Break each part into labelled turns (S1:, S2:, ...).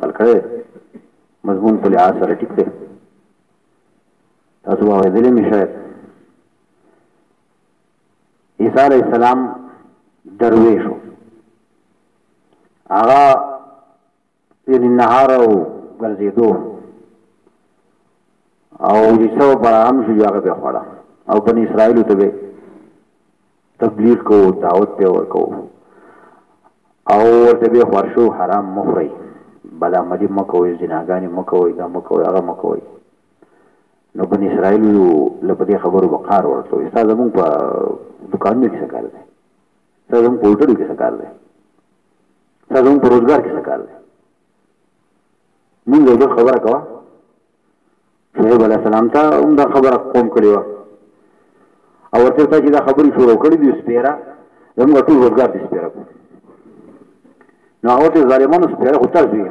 S1: نقل کړی مضمون په لحاظ سره ټیک دی تاسو واورېدلی مې شاید عیسی علیه السلام درویش و هغه یعنې نهار او ګرځېدو او عیسی برهم شو هغه به خوړه او بني اسرائیلو ته به تبلیغ کوو دعوت به ورکوو او ورته به خوار شو حرام مه خورئ بدعملي مه کوئ زناګانې مه کوئ دا مه کوئ هغه مه کوئ نو بني اسرائیلو له په دې خبرو به قهر ورته وایي ستا زمونږ په دوکانونو کې څه کار دی ستا زمونږ په هوټلو کې څه کار دی ستا زمونږ په روزګار کې څه کار دی مونږ یو بل خبره کوه شعیب علیه السلام ته هم دا خبره قوم کړې وه او ورته ته چې دا خبرې شروع کړي دي سپېره زموږ ټول روزګار دې سپېره کړو نو هغه ورته ظالمانو سپېره خو تاسو یې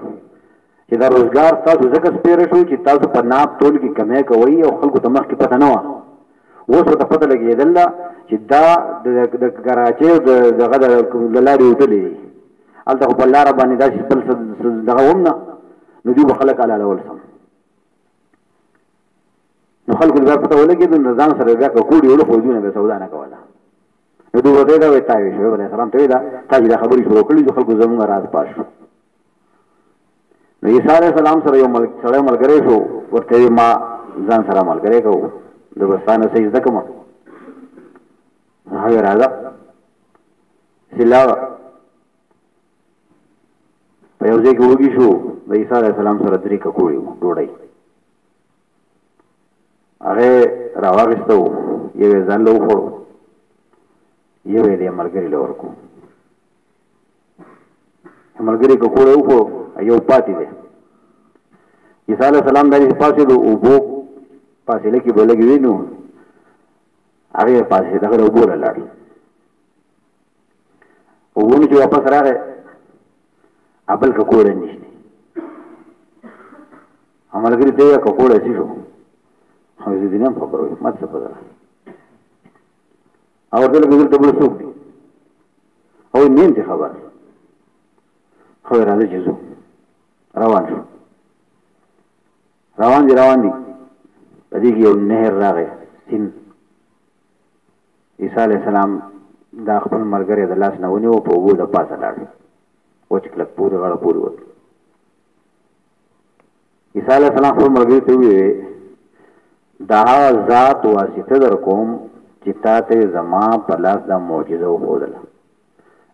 S1: چې دا روزګار تاسو ځکه سپېره شو چې تاسو په ناپ تول کې کمی کوئ او خلکو ته مخکې پته نه وه اوس ورته پته لګېدله چې دا د کراچۍ او دغه د لارې وتلې دي هلته خو په لاره باندې داسې بل دغه هم نه نو دوی به خلک حلالول سم نو خلکو ته بیا پته ولګېدو نو ځان سره بیا که کوډې وړه خو دوی نه به سودا نه کوله نو دوی ورته دا وایي تا وایي شعیب علیه السلام ته وایي دا تا چې دا خبرې شروع کړي دي خلکو زموږ راز پاس شو نو عیسی علیه السلام سره یو سړی ملګری شو ورته وایي ما ځان سره ملګری کوو زه به ستا نه څه زده کړم هغه راځه چې لاړه په یو ځای کې وږي شو د عیسی علیه السلام سره 3 ککوړې وو ډوډۍ هغه راواغېسته وو یو یې ځان له وخوړو یو یې دې ملګري له ورکړو ملګري ککوړې وخوړو یو پاتې دی عیسی علیه السلام داسې پاڅېدو اوبو فاصله کې به لږ وي نو هغې یې پاڅېد هغه د اوبو له لاړ اوبو نه چې واپس راغی بل ککوړه نشته ملګري ته یې ککوړه شي شو او زه دې نه خبر وم ما څه پته او ورته لږ دلته بل څوک دي او نه یم خبر خو راځه چې ځو روان شو روان دي په دې کې یو نهر راغی سیند عیسی علیه السلام دا خپل ملګری د لاس نه ونیو په اوبو د پاسه لاړ وچ کلک پورې غاړه پورې وت عیسی علیه السلام خپل ملګري ته وویل دا ذات واسطه در کوم چې تا ته زما په لاس دا معجزه وښودله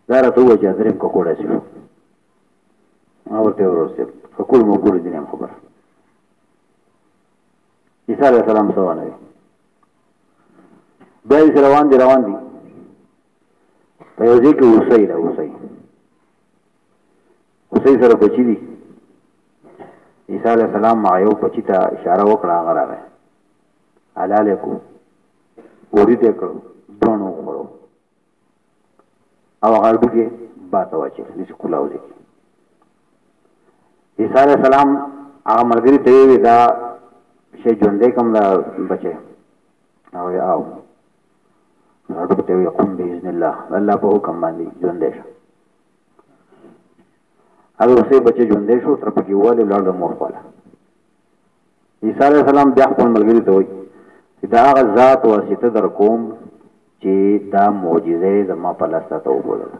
S1: دا راته ووایه چې درېیم ککوړه شي ما ورته ورسېد ککوړ مو ګورې دي نه یم خبر عیسی علیه السلام څه ونه وي بیا یې روان دي په یو ځای کې اوسئ سره بچي دي عیسی علیه السلام هغه یو بچي ته اشاره وکړه هغه راغی حلال یې کړو وړي ته کړو دوڼ وخوړو او هغه هډوکي باته واچول داسې کولاوځي عیسی علیه السلام هغه ملګري ته ویې دا شی ژوندی کړم دا بچی هغه ویې او هډوکو ته ویې قم باذن الله الله په حکم باندې ژوندی شه هغه اوسې بچی ژوندی شو تر پکې والي ولاړ د مور خواله عیسی علیه السلام بیا خپل ملګري ته وایي چې دا هغه ذات واسطه در کوم چې دا معجزه زما په لاس راته وښودله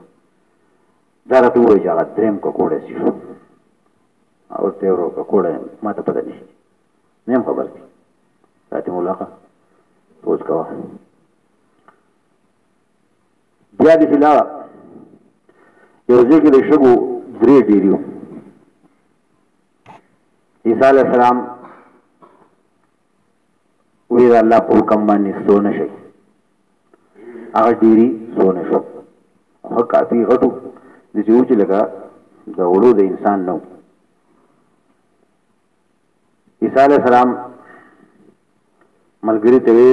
S1: دا راته ووایي چې هغه 3 ککوړی شي شو او ورته یې ورو ککوړی ما ته پته نشي نه یم خبر دی راته ملاقه پوښ کوه بیا دې چې لاړه یو ځای کې د شګو 3 ډېري وو عیسی علیه السلام وی دا الله په حکم باندې سونه شي هغه ډېري سونه شو هغه کافي غټو د چې لګا د وړو د انسان نو عیسی علیه السلام ملګري ته وی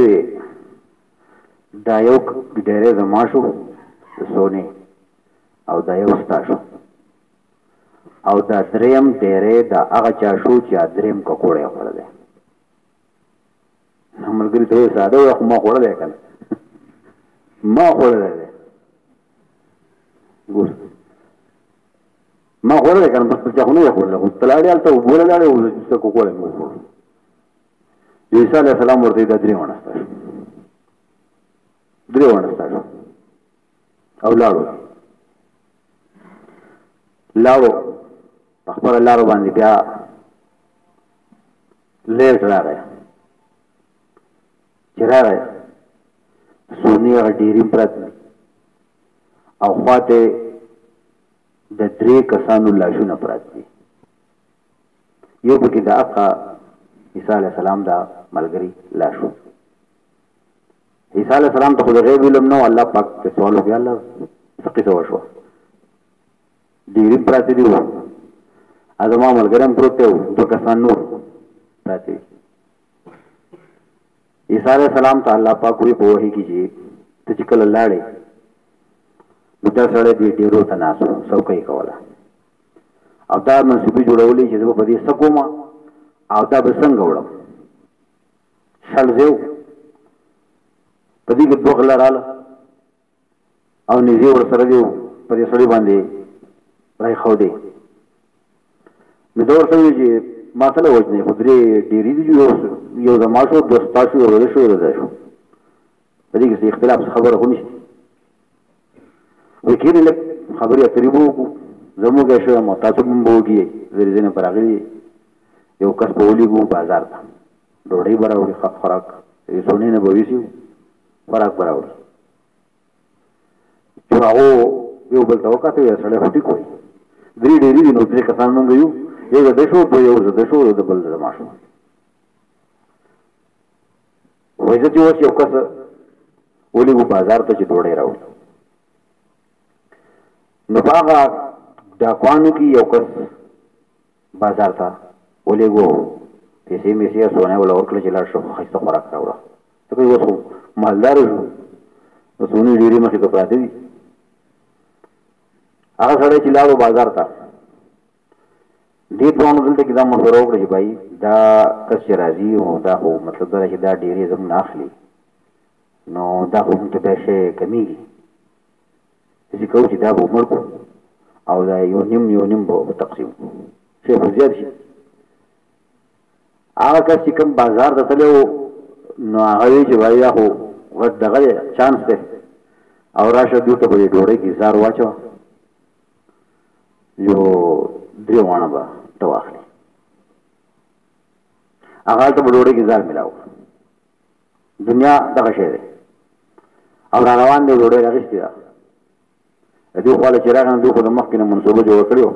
S1: دا یو ډېرې زما شو د سونې او دا یو ستا شو او دا 3م ډېرې دا هغه چا شو چې 3م ککوړی یې خوړلی ملګري ته وایي ساده وایي خو ما خوړلی که نه ما خوړلی دی ګوره ما خوړل کنه بس چا خو نه خوړل خو تلاړی الته وبوله لاړې او څه کوکول مو خوړ عیسی علیه السلام ورته د درې ونسته او لاړو خپل لارو باندې بیا لیټ راغی چې راغی سونی هغه ډېرې پرت او خواته د 3 کسانو لاشونه پرات دي یو پکې د اقا عیسی علیه السلام دا ملګری لاشو عیسی علیه السلام ته خو د غیب علم نو الله پاک ته سوال وکړ الله څه قصه وشوه ډېرې پراتې دي ازما ملګری هم پروت دی 2 کسان نور پراتې عیسی علیه السلام ته الله پاک وی په وحی کې چې ته چې کله لاړې دا سره دې ډیرو تناسو څوکۍ کوله او دا منسوبي جوړولې چې په دې سکوما او دا به څنګه وړم شل زیو په دې کې دوه غلراله او نږدې ور سره دی په دې سړي باندې راي خو دی نو دا ورته چې ماته وځنه په دې ډېری دی یو د ماشو د تاسو یو له شو راځو په دې کې اختلاف خبره خو نشته وکړي له خبرې اترې وو زموږ شو مو تاسو هم وګورئ زری نه پراغلي یو کس په ولېګو بازار ته ډوډۍ براوړي خوراک یې سونی نه بويسي خوراک براوړي چې هغه یو بل ته وکړه یې سره هټي کوي درې ډېری نو درې کسان مونږ یو د شو په یو د شو د بل د ماشو وایي چې یو کس ولېګو بازار ته چې ډوډۍ راوړي نو هغه ډاکوانو کې یو کس بازار ته ولېګو پیسې میسې سونه ولا ورکړل چې لاړ شو خسته خوراک راوړه ته کوي وڅو مالدار شو نو سونه ډېری مخې ته پراته دي هغه سره چې لاړو بازار ته دې ټول دلته کې دا مشوره وکړه چې بھائی دا کس چې راځي او دا خو مطلب دا چې دا ډېری زموږ نه اخلي نو دا خو ته پیسې کمیږي چې کوم چې دا به عمر کو او دا یو نیم به تقسیم شي خو زیات شي هغه کس چې کوم بازار ته تلو نو هغه چې وایي خو غټ دغه چانس دی او راشه دوی ته په ډوډۍ کې زار واچو یو دریوانه به ته واخلي هغه ته په ډوډۍ کې زار ملاو دنیا دغه شی دی او را روان دی ډوډۍ راغستې ده دې خپل چې راغله دوی خو د مخکې نه منصوبه جوړ کړو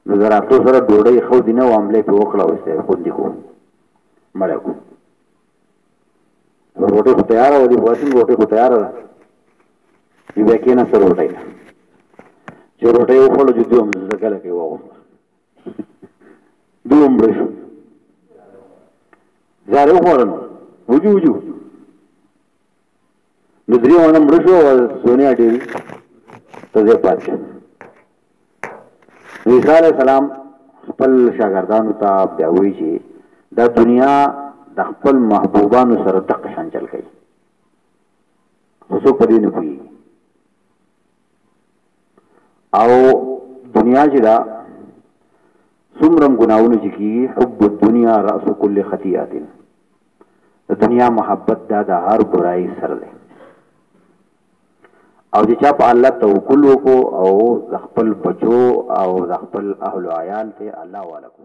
S1: نو زه راتلو سره ډوډۍ خو دې نه عملې په وکړه وسته خو دې کو مړ کو روټي خو تیار و دي واشنګ روټي خو تیار ده چې وکې نه سره روټي چې روټي وخړو چې دوی هم ځکه لکه وو دوی هم برښ زاره وخورن وجو نو درې ونه مړ شو سونیا ډېری ته دې پاتې عیسی علیه السلام خپل شاګردانو ته بیا وایي چې دا دنیا د خپل محبوبانو سره دقه شان چل کوي خو څوک په دې نه پوهېږي او دنیا چې دا څومره ګناهونه چې کېږي حب الدنیا رأس کل خطیئات د دنیا محبت دا د هر برایي سر دی او چې چا په الله توکل وکړو او د خپل بچو او د خپل اهل و عیال ته الله والا کو